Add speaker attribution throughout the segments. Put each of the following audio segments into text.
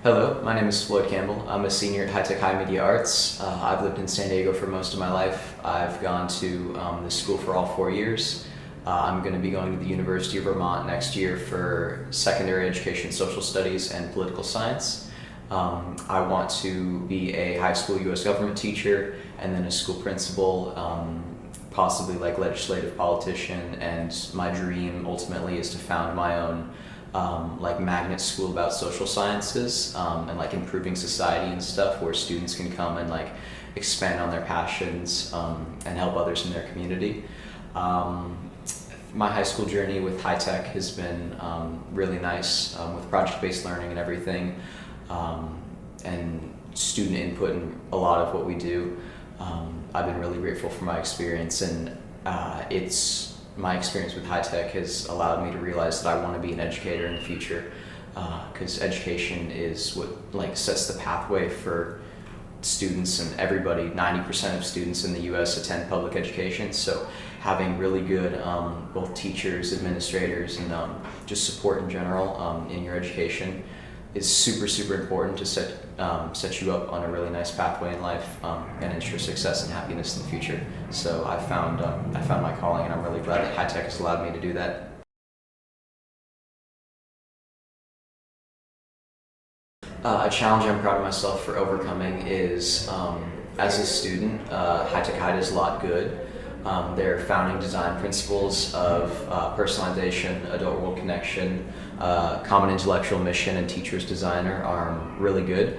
Speaker 1: Hello, my name is Floyd Campbell. I'm a senior at High Tech High Media Arts. I've lived in San Diego for most of my life. I've gone to the school for all 4 years. I'm going to be going to the University of Vermont next year for secondary education, social studies, and political science. I want to be a high school U.S. government teacher and then a school principal, possibly like legislative politician. And my dream ultimately is to found my own like magnet school about social sciences and like improving society and stuff, where students can come and like expand on their passions and help others in their community. My high school journey with high tech has been really nice, with project-based learning and everything, and student input in a lot of what we do. I've been really grateful for my experience, and my experience with high tech has allowed me to realize that I want to be an educator in the future, because education is what like sets the pathway for students and everybody. 90% of students in the U.S. attend public education, so having really good both teachers, administrators, and just support in general in your education is super important to set you up on a really nice pathway in life, and ensure success and happiness in the future. So I found my calling, and I'm really glad that high tech has allowed me to do that. A challenge I'm proud of myself for overcoming is, as a student, High Tech High does a lot good. Their founding design principles of personalization, adult world connection, common intellectual mission, and teacher's designer are really good.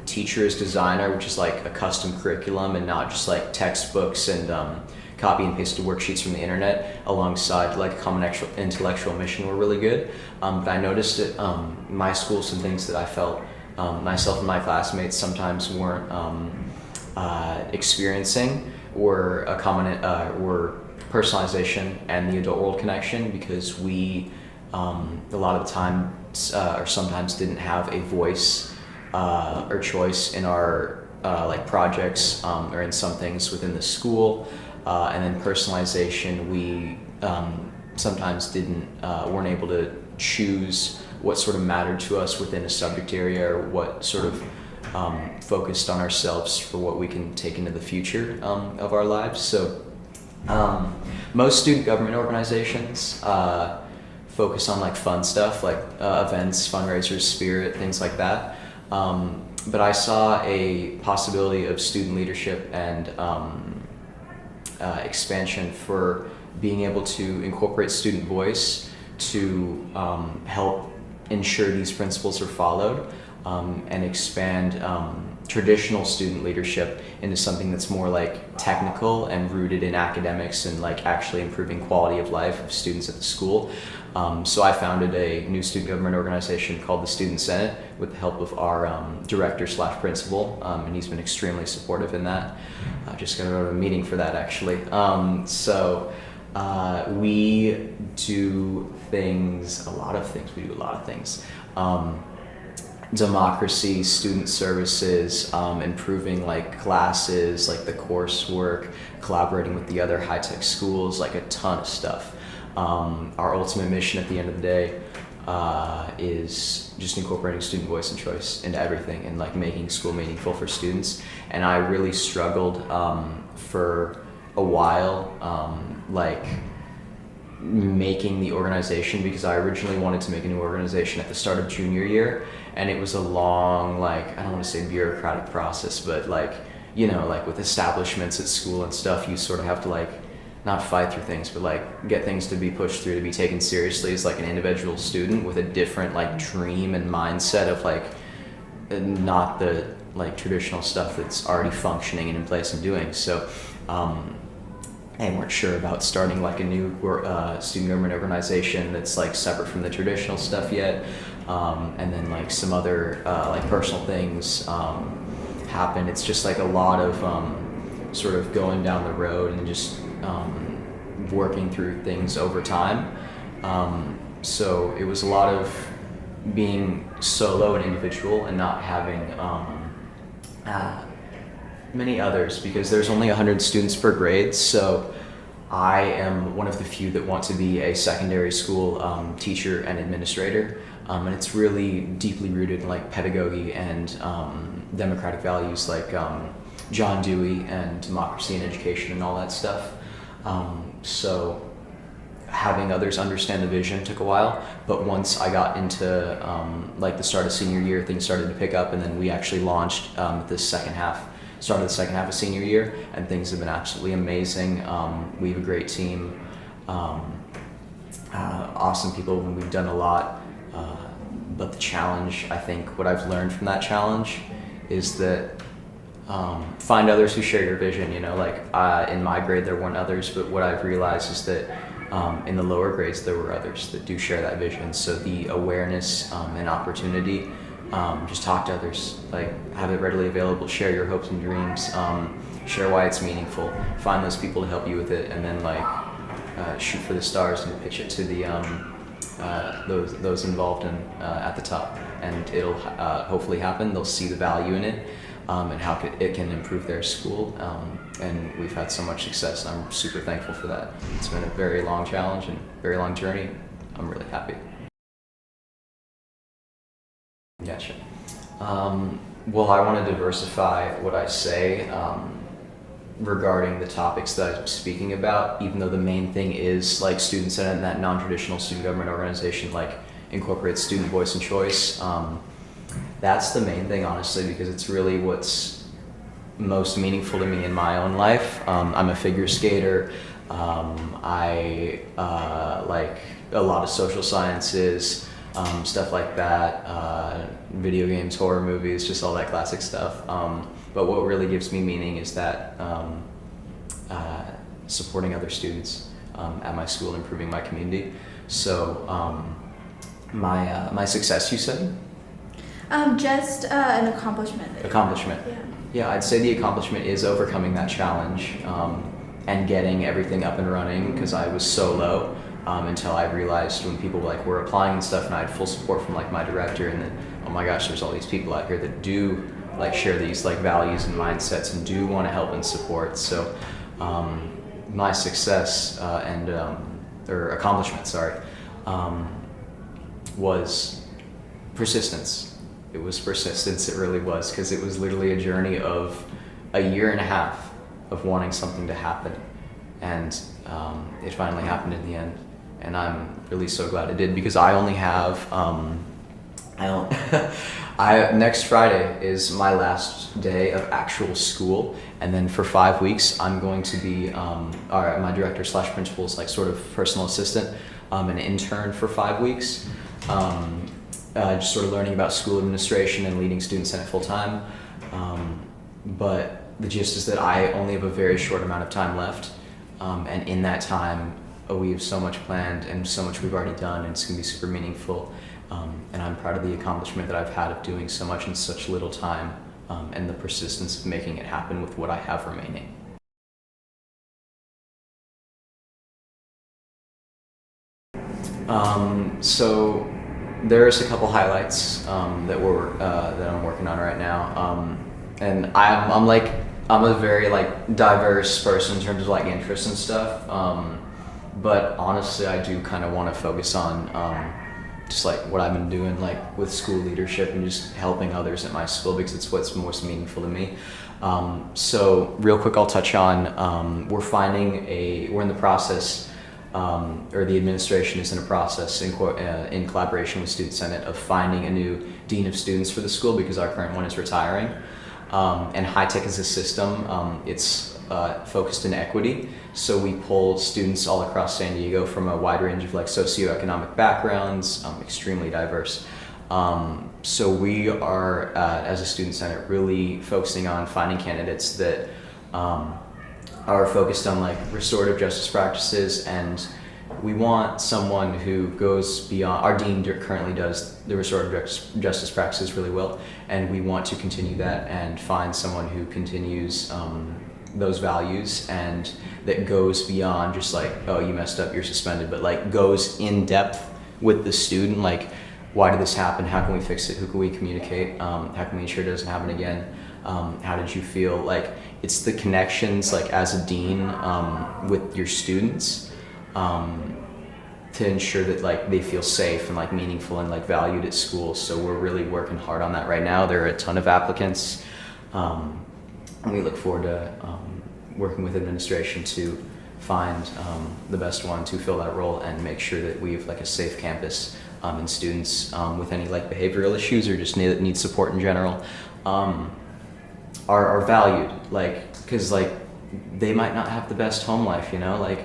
Speaker 1: Teacher's designer, which is like a custom curriculum and not just like textbooks and copy and pasted worksheets from the internet, alongside like common intellectual mission, were really good. But I noticed at my school some things that I felt myself and my classmates sometimes weren't experiencing were were personalization and the adult world connection, because we a lot of the time or sometimes didn't have a voice or choice in our like projects or in some things within the school. And then personalization, we sometimes weren't able to choose what sort of mattered to us within a subject area, or what sort of focused on ourselves for what we can take into the future of our lives. So most student government organizations focus on like fun stuff, like events, fundraisers, spirit, things like that. But I saw a possibility of student leadership and expansion for being able to incorporate student voice to help ensure these principles are followed, and expand traditional student leadership into something that's more like technical and rooted in academics and like actually improving quality of life of students at the school. So I founded a new student government organization called the Student Senate with the help of our director/principal, and he's been extremely supportive in that. I just got to go to a meeting for that, actually. We do things, a lot of things. Democracy, student services, improving like classes, like the coursework, collaborating with the other high-tech schools, like a ton of stuff. Our ultimate mission at the end of the day is just incorporating student voice and choice into everything, and like making school meaningful for students. And I really struggled for a while, like making the organization, because I originally wanted to make a new organization at the start of junior year, and it was a long, like, I don't want to say bureaucratic process, but like, you know, like with establishments at school and stuff, you sort of have to like not fight through things, but like get things to be pushed through, to be taken seriously as like an individual student with a different like dream and mindset of like not the like traditional stuff that's already functioning and in place and doing. So and weren't sure about starting like a new student government organization that's like separate from the traditional stuff yet. And then like some other like personal things happened. It's just like a lot of sort of going down the road and just working through things over time. So it was a lot of being solo and individual and not having many others, because there's only 100 students per grade. So I am one of the few that want to be a secondary school teacher and administrator, and it's really deeply rooted in like pedagogy and democratic values like John Dewey and democracy and education and all that stuff. So having others understand the vision took a while, but once I got into like the start of senior year, things started to pick up, and then we actually launched the second half of senior year, and things have been absolutely amazing. We have a great team, awesome people, and we've done a lot. But the challenge, I think, what I've learned from that challenge is that find others who share your vision. You know, like in my grade there weren't others, but what I've realized is that in the lower grades there were others that do share that vision. So the awareness and opportunity, just talk to others, like have it readily available, share your hopes and dreams, share why it's meaningful, find those people to help you with it, and then like shoot for the stars and pitch it to the those involved in at the top, and it'll hopefully happen. They'll see the value in it and how it can improve their school, and we've had so much success, and I'm super thankful for that. It's been a very long challenge and very long journey. I'm really happy. Yeah, sure. Well, I want to diversify what I say regarding the topics that I'm speaking about, even though the main thing is like student senate and that non-traditional student government organization like incorporates student voice and choice. That's the main thing, honestly, because it's really what's most meaningful to me in my own life. I'm a figure skater. I like a lot of social sciences, stuff like that, video games, horror movies, just all that classic stuff. But what really gives me meaning is that supporting other students at my school, improving my community. So my success, you said?
Speaker 2: Just an accomplishment.
Speaker 1: Accomplishment. Yeah, I'd say the accomplishment is overcoming that challenge and getting everything up and running, because I was so low until I realized when people like were applying and stuff, and I had full support from like my director, and then oh my gosh, there's all these people out here that do like share these like values and mindsets and do want to help and support. So my success or accomplishment, sorry, was persistence. It was persistence, it really was, because it was literally a journey of a year and a half of wanting something to happen, and it finally happened in the end, and I'm really so glad it did, because I only have next Friday is my last day of actual school, and then for 5 weeks I'm going to be my director / principal's like sort of personal assistant, an intern for 5 weeks, just sort of learning about school administration and leading student senate full time. But the gist is that I only have a very short amount of time left, and in that time we have so much planned and so much we've already done, and it's going to be super meaningful. And I'm proud of the accomplishment that I've had of doing so much in such little time, and the persistence of making it happen with what I have remaining. So there's a couple highlights that I'm working on right now, and I'm a very like diverse person in terms of like interests and stuff, but honestly I do kind of want to focus on just like what I've been doing like with school leadership and just helping others at my school, because it's what's most meaningful to me. So real quick, I'll touch on we're in the process, or the administration is in a process in collaboration with Student Senate of finding a new dean of students for the school, because our current one is retiring. And High Tech is a system, it's focused in equity. So we pull students all across San Diego from a wide range of like socioeconomic backgrounds, extremely diverse. So we are, as a Student Senate, really focusing on finding candidates that are focused on like restorative justice practices, and we want someone who goes beyond. Our dean currently does the restorative justice practices really well, and we want to continue that and find someone who continues those values and that goes beyond just like, oh, you messed up, you're suspended, but like goes in depth with the student, like why did this happen, how can we fix it, who can we communicate, how can we ensure it doesn't happen again, how did you feel, like it's the connections like as a dean with your students to ensure that like they feel safe and like meaningful and like valued at school. So we're really working hard on that right now. There are a ton of applicants, and we look forward to working with administration to find the best one to fill that role and make sure that we have like a safe campus and students with any like behavioral issues or just need support in general are valued, like, because like they might not have the best home life, you know, like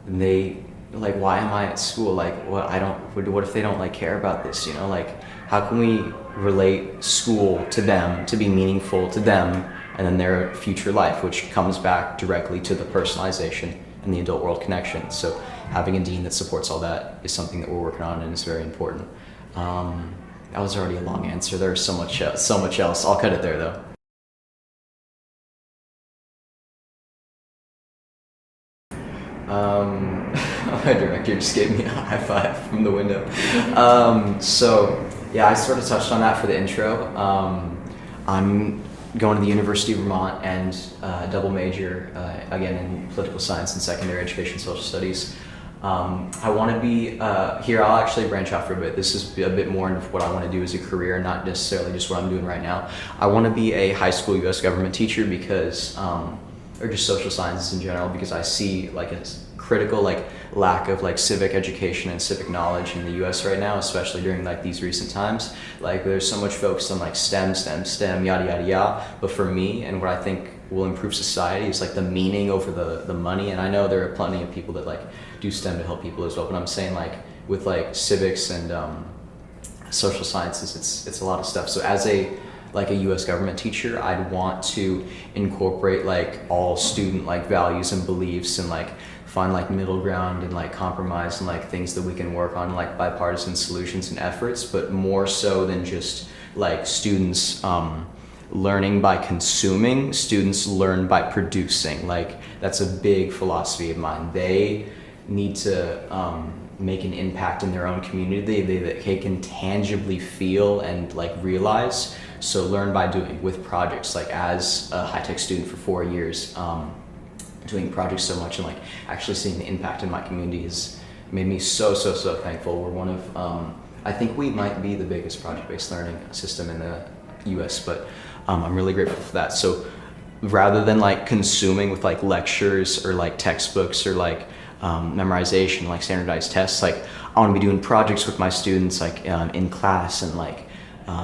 Speaker 1: they like, why am I at school? Like, what if they don't like care about this, you know? Like, how can we relate school to them to be meaningful to them and then their future life, which comes back directly to the personalization and the adult world connection. So having a dean that supports all that is something that we're working on and is very important. That was already a long answer. There's so much else. I'll cut it there though. My director just gave me a high five from the window. So yeah, I sort of touched on that for the intro. I'm going to the University of Vermont and double major again in political science and secondary education social studies. I want to be here. I'll actually branch out for a bit. This is a bit more into what I want to do as a career, not necessarily just what I'm doing right now. I want to be a high school U.S. government teacher because, or just social sciences in general, because I see like a critical like lack of like civic education and civic knowledge in the U.S. right now, especially during like these recent times. Like there's so much focus on like STEM, yada yada yada. But for me, and what I think will improve society is like the meaning over the money. And I know there are plenty of people that like do STEM to help people as well. But I'm saying like with like civics and social sciences, it's a lot of stuff. So as a U.S. government teacher, I'd want to incorporate like all student like values and beliefs and like find like middle ground and like compromise and like things that we can work on, like bipartisan solutions and efforts, but more so than just like students learning by consuming. Students learn by producing. Like that's a big philosophy of mine. They need to make an impact in their own community that they can tangibly feel and like realize. So learn by doing with projects. Like as a high-tech student for 4 years, doing projects so much and like actually seeing the impact in my community has made me so thankful. We're one of, I think we might be the biggest project-based learning system in the US, but I'm really grateful for that. So rather than like consuming with like lectures or like textbooks or like memorization, like standardized tests, like I want to be doing projects with my students like in class, and like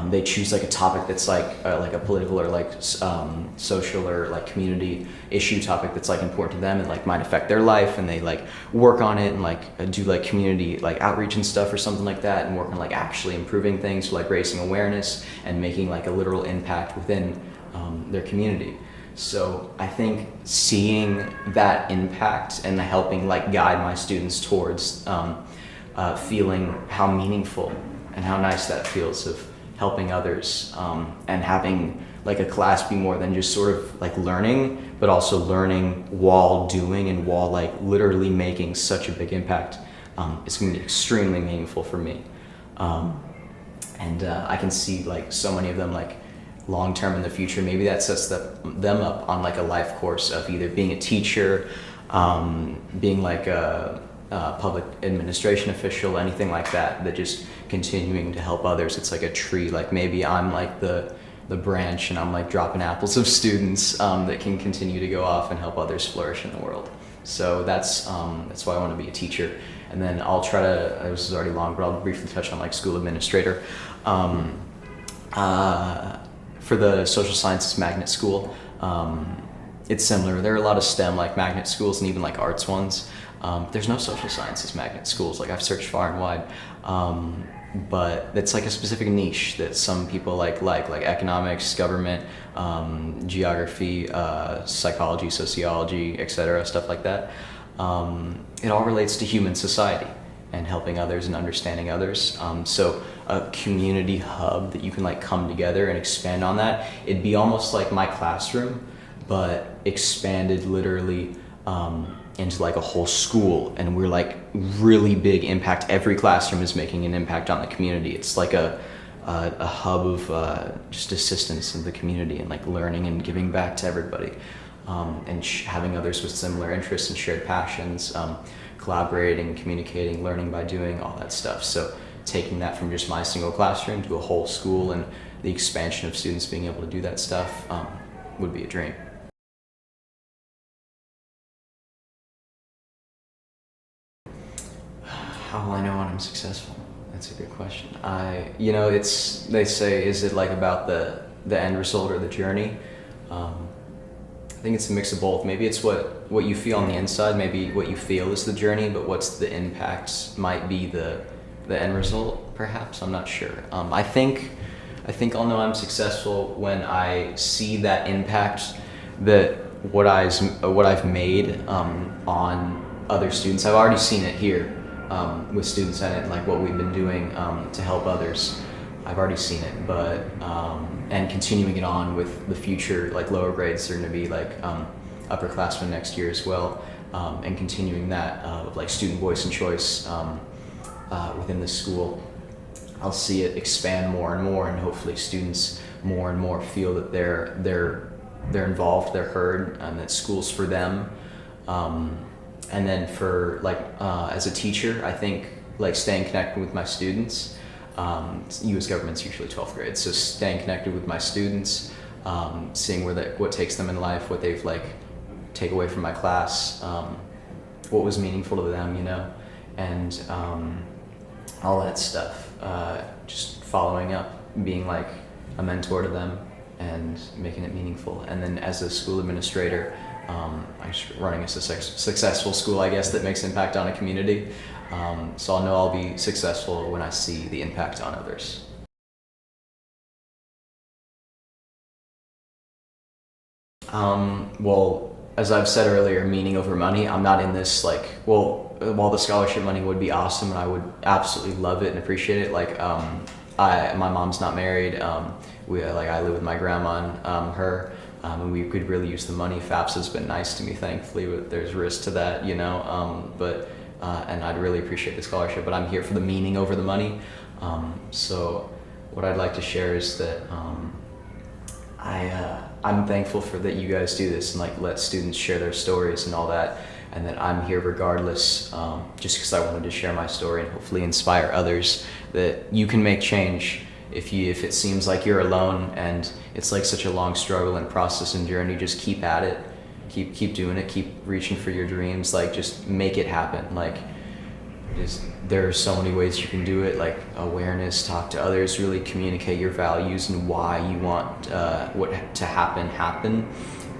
Speaker 1: they choose like a topic that's like a political or like social or like community issue topic that's like important to them and like might affect their life, and they like work on it and like do like community like outreach and stuff or something like that, and work on like actually improving things, like raising awareness and making like a literal impact within their community. So I think seeing that impact and helping like guide my students towards feeling how meaningful and how nice that feels of helping others, and having like a class be more than just sort of like learning, but also learning while doing and while like literally making such a big impact. It's going to be extremely meaningful for me. And I can see like so many of them like long term in the future. Maybe that sets them up on like a life course of either being a teacher, being like a public administration official, anything like that, that just continuing to help others. It's like a tree. Like maybe I'm like the branch and I'm like dropping apples of students that can continue to go off and help others flourish in the world. So that's why I want to be a teacher. And then I'll try to, this is already long, but I'll briefly touch on like school administrator. For the social sciences magnet school, it's similar. There are a lot of STEM like magnet schools and even like arts ones. There's no social sciences magnet schools. Like I've searched far and wide, but it's like a specific niche that some people like economics, government, geography, psychology, sociology, etc., stuff like that. It all relates to human society and helping others and understanding others. So a community hub that you can like come together and expand on that. It'd be almost like my classroom, but expanded literally into like a whole school, and we're like really big impact. Every classroom is making an impact on the community. It's like a a hub of just assistance in the community and like learning and giving back to everybody, and having others with similar interests and shared passions, collaborating, communicating, learning by doing, all that stuff. So taking that from just my single classroom to a whole school and the expansion of students being able to do that stuff would be a dream. How will I know when I'm successful? That's a good question. They say, is it like about the end result or the journey? I think it's a mix of both. Maybe it's what you feel on the inside. Maybe what you feel is the journey, but what's the impact might be the end result, perhaps. I'm not sure. I think I'll know I'm successful when I see that impact, that what I've made on other students. I've already seen it here with students and like what we've been doing to help others. I've already seen it, but and continuing it on with the future, like lower grades are going to be like upperclassmen next year as well, and continuing that with like student voice and choice within the school. I'll see it expand more and more, and hopefully students more and more feel that they're involved, they're heard, and that school's for them. And then for like as a teacher, I think like staying connected with my students. U.S. government's usually 12th grade, so staying connected with my students, seeing what takes them in life, what they've like take away from my class, what was meaningful to them, and all that stuff. Just following up, being like a mentor to them, and making it meaningful. And then as a school administrator, I'm running a successful school, I guess, that makes impact on a community. So I'll know I'll be successful when I see the impact on others. Well, as I've said earlier, meaning over money. I'm not in this while the scholarship money would be awesome and I would absolutely love it and appreciate it. My mom's not married. I live with my grandma and her. And we could really use the money. FAFSA has been nice to me, thankfully, but there's risk to that, and I'd really appreciate the scholarship, but I'm here for the meaning over the money. So what I'd like to share is that I'm thankful for that you guys do this and like let students share their stories and all that, and that I'm here regardless, just because I wanted to share my story and hopefully inspire others that you can make change. If it seems like you're alone and it's like such a long struggle and process and journey, just keep at it, keep doing it, keep reaching for your dreams, like just make it happen. There are so many ways you can do it, like awareness, talk to others, really communicate your values and why you want what to happen,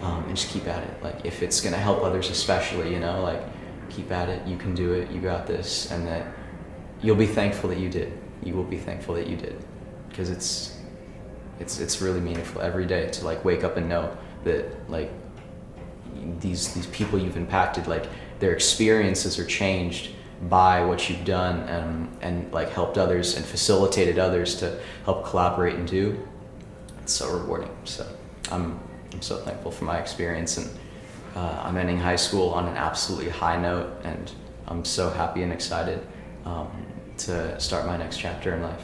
Speaker 1: and just keep at it. Like if it's gonna help others especially, keep at it, you can do it, you got this, and that you'll be thankful that you did. You will be thankful that you did. Because it's really meaningful every day to like wake up and know that like these people you've impacted, like their experiences are changed by what you've done, and like helped others and facilitated others to help collaborate and do. It's so rewarding. So I'm so thankful for my experience, and I'm ending high school on an absolutely high note, and I'm so happy and excited to start my next chapter in life.